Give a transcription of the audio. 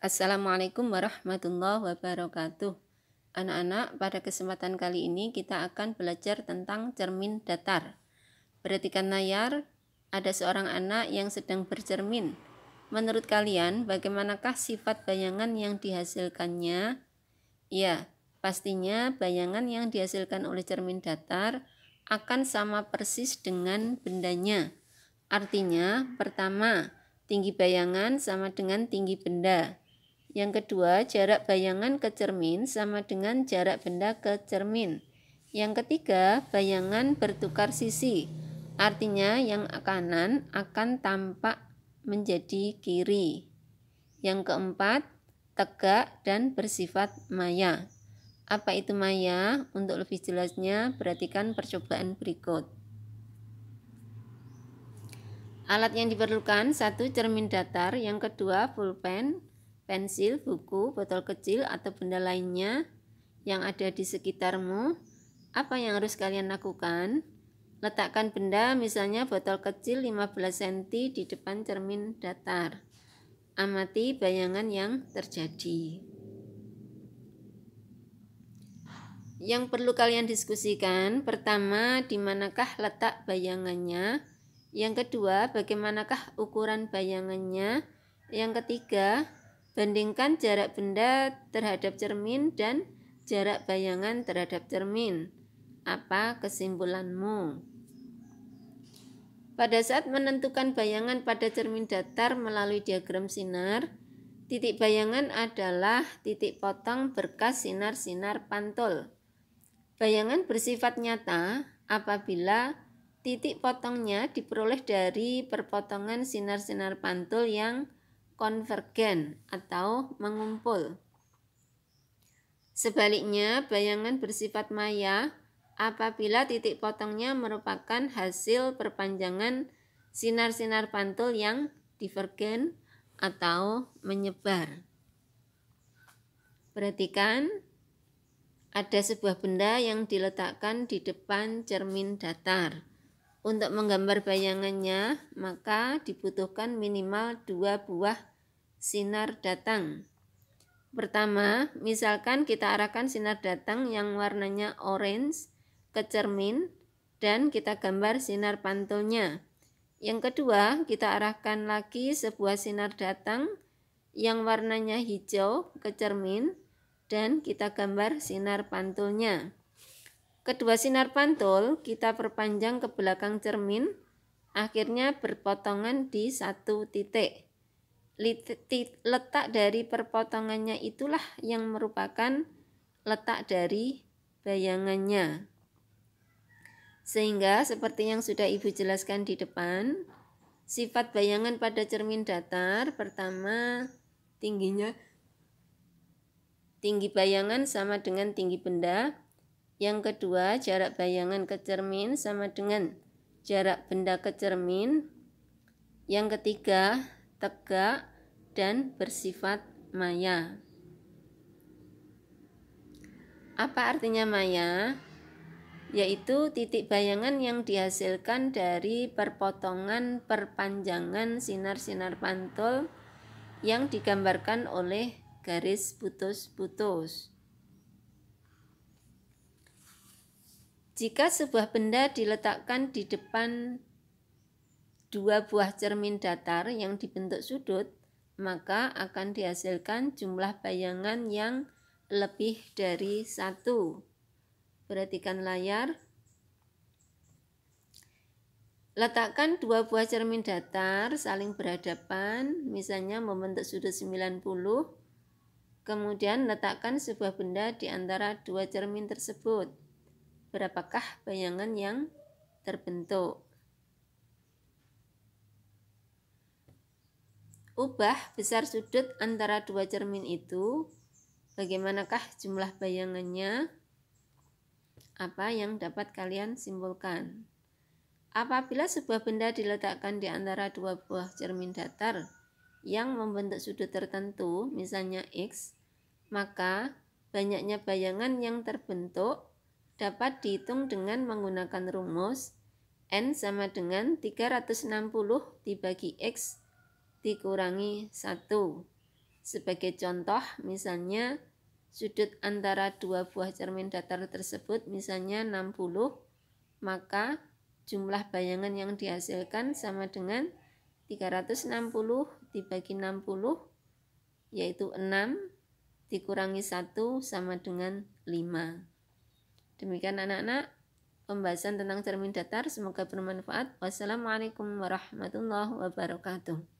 Assalamualaikum warahmatullahi wabarakatuh. Anak-anak, pada kesempatan kali ini kita akan belajar tentang cermin datar. Perhatikan layar, ada seorang anak yang sedang bercermin. Menurut kalian, bagaimanakah sifat bayangan yang dihasilkannya? Ya, pastinya bayangan yang dihasilkan oleh cermin datar akan sama persis dengan bendanya. Artinya, pertama, tinggi bayangan sama dengan tinggi benda. Yang kedua, jarak bayangan ke cermin sama dengan jarak benda ke cermin. Yang ketiga, bayangan bertukar sisi. Artinya yang kanan akan tampak menjadi kiri. Yang keempat, tegak dan bersifat maya. Apa itu maya? Untuk lebih jelasnya, perhatikan percobaan berikut. Alat yang diperlukan, 1. Cermin datar. Yang kedua, pulpen, pensil, buku, botol kecil atau benda lainnya yang ada di sekitarmu. Apa yang harus kalian lakukan? Letakkan benda, misalnya botol kecil 15 cm di depan cermin datar. Amati bayangan yang terjadi. Yang perlu kalian diskusikan, pertama, di manakah letak bayangannya? Yang kedua, bagaimanakah ukuran bayangannya? Yang ketiga, bandingkan jarak benda terhadap cermin dan jarak bayangan terhadap cermin. Apa kesimpulanmu? Pada saat menentukan bayangan pada cermin datar melalui diagram sinar, titik bayangan adalah titik potong berkas sinar-sinar pantul. Bayangan bersifat nyata apabila titik potongnya diperoleh dari perpotongan sinar-sinar pantul yang konvergen atau mengumpul. Sebaliknya, bayangan bersifat maya apabila titik potongnya merupakan hasil perpanjangan sinar-sinar pantul yang divergen atau menyebar. Perhatikan, ada sebuah benda yang diletakkan di depan cermin datar. Untuk menggambar bayangannya, maka dibutuhkan minimal 2 buah sinar datang. Pertama, misalkan kita arahkan sinar datang yang warnanya orange ke cermin dan kita gambar sinar pantulnya. Yang kedua, kita arahkan lagi sebuah sinar datang yang warnanya hijau ke cermin dan kita gambar sinar pantulnya. Kedua sinar pantul kita perpanjang ke belakang cermin, akhirnya berpotongan di satu titik. Letak dari perpotongannya itulah yang merupakan letak dari bayangannya. Sehingga seperti yang sudah Ibu jelaskan di depan, sifat bayangan pada cermin datar, pertama, tinggi bayangan sama dengan tinggi benda. Yang kedua, jarak bayangan ke cermin sama dengan jarak benda ke cermin. Yang ketiga, tegak dan bersifat maya. Apa artinya maya? Yaitu titik bayangan yang dihasilkan dari perpotongan perpanjangan sinar-sinar pantul yang digambarkan oleh garis putus-putus. Jika sebuah benda diletakkan di depan 2 buah cermin datar yang dibentuk sudut, maka akan dihasilkan jumlah bayangan yang lebih dari 1. Perhatikan layar. Letakkan 2 buah cermin datar saling berhadapan, misalnya membentuk sudut 90. Kemudian letakkan sebuah benda di antara 2 cermin tersebut. Berapakah bayangan yang terbentuk? Ubah besar sudut antara 2 cermin itu. Bagaimanakah jumlah bayangannya? Apa yang dapat kalian simpulkan? Apabila sebuah benda diletakkan di antara 2 buah cermin datar yang membentuk sudut tertentu, misalnya X, maka banyaknya bayangan yang terbentuk dapat dihitung dengan menggunakan rumus N sama dengan 360 dibagi X dikurangi 1. Sebagai contoh, misalnya sudut antara dua buah cermin datar tersebut misalnya 60, maka jumlah bayangan yang dihasilkan sama dengan 360 dibagi 60, yaitu 6 dikurangi 1 sama dengan 5. Demikian anak-anak pembahasan tentang cermin datar, semoga bermanfaat. Wassalamualaikum warahmatullahi wabarakatuh.